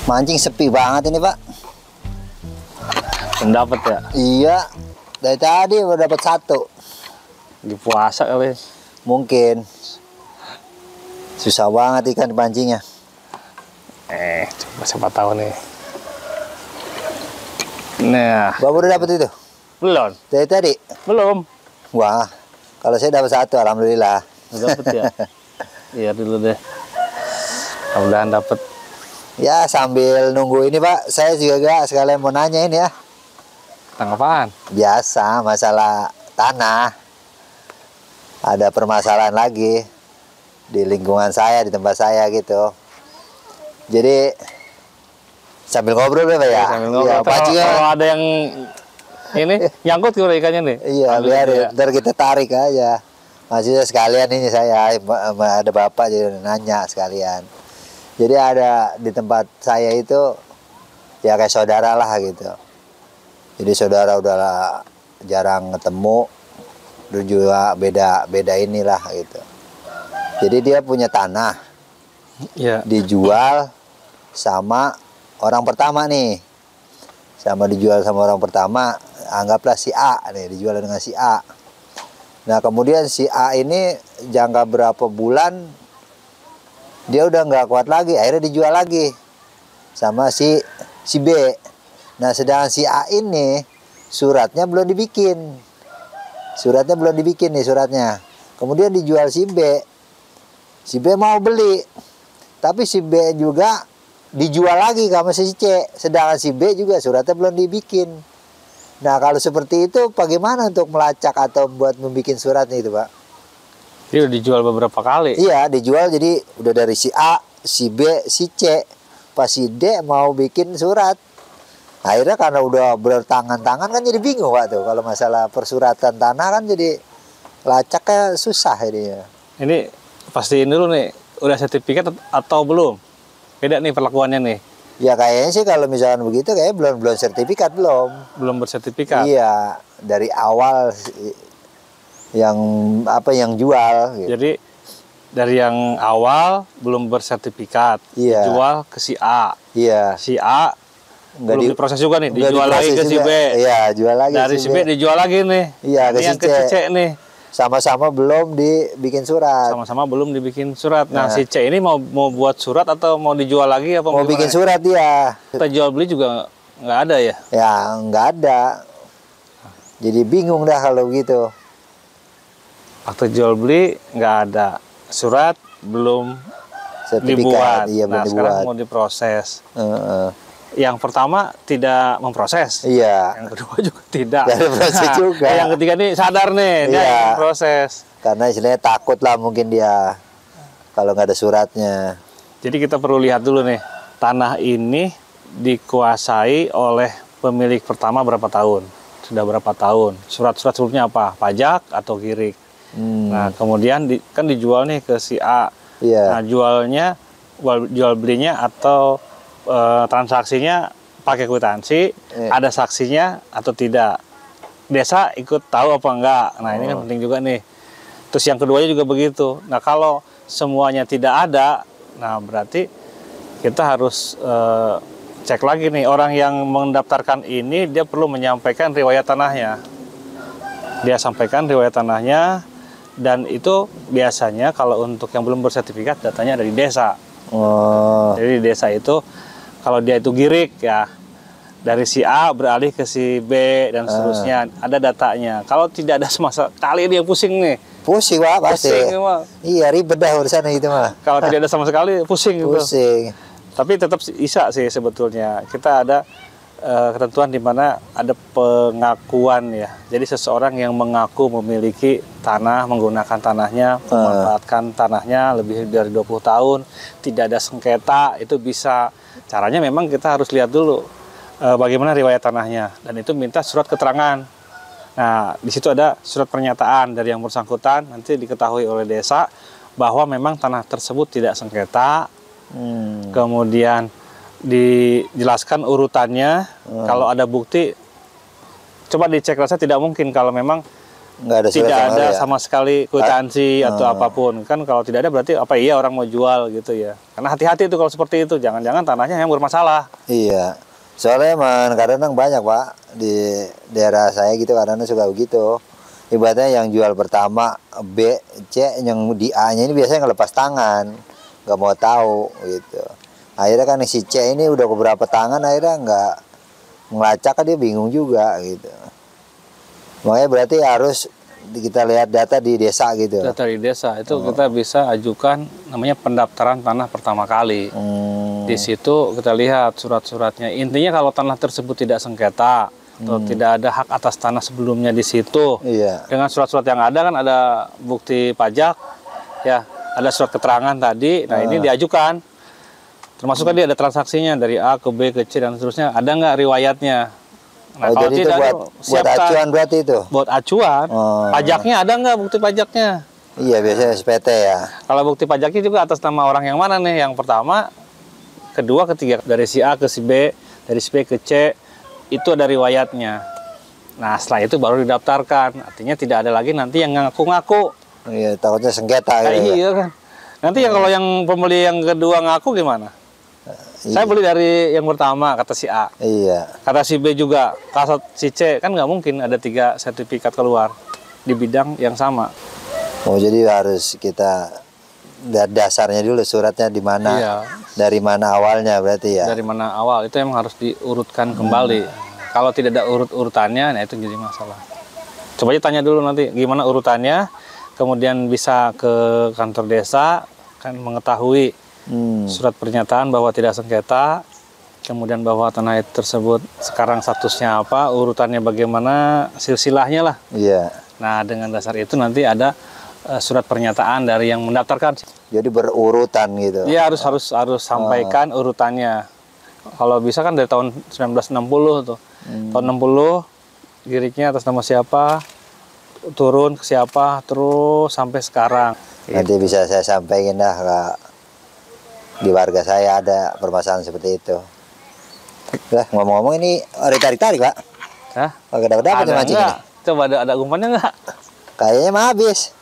Mancing sepi banget ini, Pak. Dapat ya? Iya, dari tadi udah dapat satu. Di puasa kali. Mungkin. Susah banget ikan dipancingnya. Coba siapa tahu nih. Nah, Bapak udah dapat itu? belum. Dari tadi? Belum. Wah, kalau saya dapat satu, alhamdulillah. Dapat ya? Iya dulu deh. Mudah-mudahan dapat. Ya, sambil nunggu ini, Pak, saya juga sekalian mau nanya ini ya. Tanggapan? Biasa, masalah tanah. Ada permasalahan lagi di lingkungan saya, di tempat saya gitu. Jadi sambil ngobrol ya, Pak ya. Sambil ngobrol. Iya, Kalau ada yang ini nyangkut kalau ikannya nih. Iya, biar ntar kita tarik aja. Maksudnya sekalian ini saya ada bapak jadi nanya sekalian. Jadi ada di tempat saya itu ya kayak saudara lah gitu. Jadi saudara udah jarang ketemu, udah juga beda inilah gitu. Jadi dia punya tanah, Iya. dijual sama orang pertama nih. Dijual sama orang pertama, anggaplah si A nih, dijual dengan si A. Nah kemudian si A ini jangka berapa bulan dia udah nggak kuat lagi, akhirnya dijual lagi sama si B. Nah sedangkan si A ini suratnya belum dibikin, nih suratnya. Kemudian dijual si B mau beli, tapi si B juga dijual lagi sama si C, sedangkan si B juga suratnya belum dibikin. Nah kalau seperti itu bagaimana untuk melacak atau buat membuat suratnya itu, Pak? Dia udah dijual beberapa kali. Iya, dijual, jadi udah dari si A, si B, si C, pas si D mau bikin surat. Akhirnya karena udah bertangan-tangan kan jadi bingung, Pak, tuh. Kalau masalah persuratan tanah kan jadi lacaknya susah ini. Ini pastiin dulu nih, udah sertifikat atau belum? Beda nih perlakuannya nih. Ya kayaknya sih kalau misalkan begitu kayak belum sertifikat belum. Belum bersertifikat. Iya, dari awal yang jual gitu. Jadi dari yang awal belum bersertifikat, Iya. dijual ke si A. Iya. Si A Nggak belum diproses juga nih, dijual lagi ke si B. Iya, jual lagi. Dari si B dijual lagi nih. Iya, ke Ini yang si ke C. C nih. Sama-sama belum dibikin surat. Sama-sama belum dibikin surat. Nah, Nah. si C ini mau buat surat atau mau dijual lagi apa Mau gimana? bikin surat dia. Kita jual beli juga nggak ada ya? Ya, nggak ada. Jadi bingung dah kalau gitu. Waktu jual beli nggak ada. Surat belum Sertifikat, dibuat. iya belum Nah, sekarang dibuat. mau diproses. Heeh. Yang pertama tidak memproses. Iya. Yang kedua juga tidak. Tidak proses juga. Yang ketiga nih sadar nih, dia Iya. yang proses. Karena istilahnya takut lah mungkin dia kalau nggak ada suratnya. Jadi kita perlu lihat dulu nih, tanah ini dikuasai oleh pemilik pertama berapa tahun? Sudah berapa tahun? Surat-surat sebelumnya apa? Pajak atau kirik? Nah, kemudian kan dijual nih ke si A. Iya. Nah, jual belinya atau transaksinya pakai kwitansi, ada saksinya atau tidak. Desa ikut tahu apa enggak. Nah, ini kan penting juga nih. Terus yang keduanya juga begitu. Nah, kalau semuanya tidak ada, nah berarti kita harus cek lagi nih, orang yang mendaftarkan ini dia perlu menyampaikan riwayat tanahnya. Dia sampaikan riwayat tanahnya, dan itu biasanya kalau untuk yang belum bersertifikat datanya ada di desa. Oh. Jadi di desa itu kalau dia itu girik ya, dari si A beralih ke si B dan seterusnya, ada datanya. Kalau tidak ada sama sekali dia pusing nih. Pusing, Pak, pasti. Pusing mah. Iya, ribet dah urusan itu mah. Kalau tidak ada sama sekali pusing gitu. Pusing. Tapi tetap bisa sih sebetulnya. Kita ada ketentuan di mana ada pengakuan ya. Jadi seseorang yang mengaku memiliki tanah, menggunakan tanahnya, memanfaatkan tanahnya lebih dari 20 tahun, tidak ada sengketa, itu bisa. Caranya memang kita harus lihat dulu bagaimana riwayat tanahnya, dan itu minta surat keterangan. Nah, di situ ada surat pernyataan dari yang bersangkutan, nanti diketahui oleh desa bahwa memang tanah tersebut tidak sengketa. Kemudian dijelaskan urutannya. Kalau ada bukti, coba dicek rasa tidak mungkin kalau memang Nggak ada surat tidak yang ada baru ya? sama sekali kwitansi atau apapun. Kan kalau tidak ada berarti apa iya orang mau jual gitu ya. Karena hati-hati itu kalau seperti itu, jangan-jangan tanahnya yang bermasalah. Iya. Soalnya emang kadang-kadang banyak Pak di daerah saya gitu, kadang-kadang suka begitu. Ibaratnya yang jual pertama B, C, yang di A-nya ini biasanya ngelepas tangan, nggak mau tahu gitu. Akhirnya kan si C ini udah beberapa tangan, akhirnya nggak ngelacak, kan dia bingung juga gitu. Makanya berarti harus kita lihat data di desa gitu. Data di desa itu kita bisa ajukan namanya pendaftaran tanah pertama kali. Di situ kita lihat surat-suratnya. Intinya kalau tanah tersebut tidak sengketa atau tidak ada hak atas tanah sebelumnya di situ. Iya. Dengan surat-surat yang ada kan ada bukti pajak, ya, ada surat keterangan tadi. Nah ini diajukan. Termasuk kan dia ada transaksinya dari A ke B ke C dan seterusnya. Ada nggak riwayatnya? Nah, Oh, kalau jadi itu tidak buat acuan berarti itu. buat acuan. Oh. Pajaknya ada nggak bukti pajaknya? Iya, biasanya SPT ya. Kalau bukti pajaknya juga atas nama orang yang mana nih? Yang pertama, kedua, ketiga, dari si A ke si B, dari si B ke C, itu ada riwayatnya. Nah, setelah itu baru didaftarkan. Artinya tidak ada lagi nanti yang ngaku-ngaku. Iya, takutnya sengketa Nah, gitu. iya kan. Nanti yang kalau yang pembeli yang kedua ngaku gimana? Saya beli dari yang pertama, kata si A. Iya. Kata si B juga, kata si C, kan nggak mungkin ada 3 sertifikat keluar di bidang yang sama. Oh, jadi harus kita dasarnya dulu, suratnya di mana, Iya. dari mana awalnya berarti ya. Dari mana awal, itu emang harus diurutkan kembali. Kalau tidak ada urut-urutannya, nah itu jadi masalah. Coba aja tanya dulu nanti gimana urutannya, kemudian bisa ke kantor desa, kan mengetahui surat pernyataan bahwa tidak sengketa, kemudian bahwa tanah tersebut sekarang statusnya apa, urutannya bagaimana, silsilahnya lah. Iya. Nah, dengan dasar itu nanti ada surat pernyataan dari yang mendaftarkan. Jadi berurutan gitu. Dia harus sampaikan urutannya. Kalau bisa kan dari tahun 1960 tuh. Tahun 60 giriknya atas nama siapa, turun ke siapa, terus sampai sekarang. Nanti bisa saya sampaikan dah di warga saya ada permasalahan seperti itu. Lah, ngomong-ngomong ini ada tarik-tarik, Pak. Hah? Kagak dapat Ada mancing ini. nggak? Coba ada umpannya nggak? Kayaknya mah habis.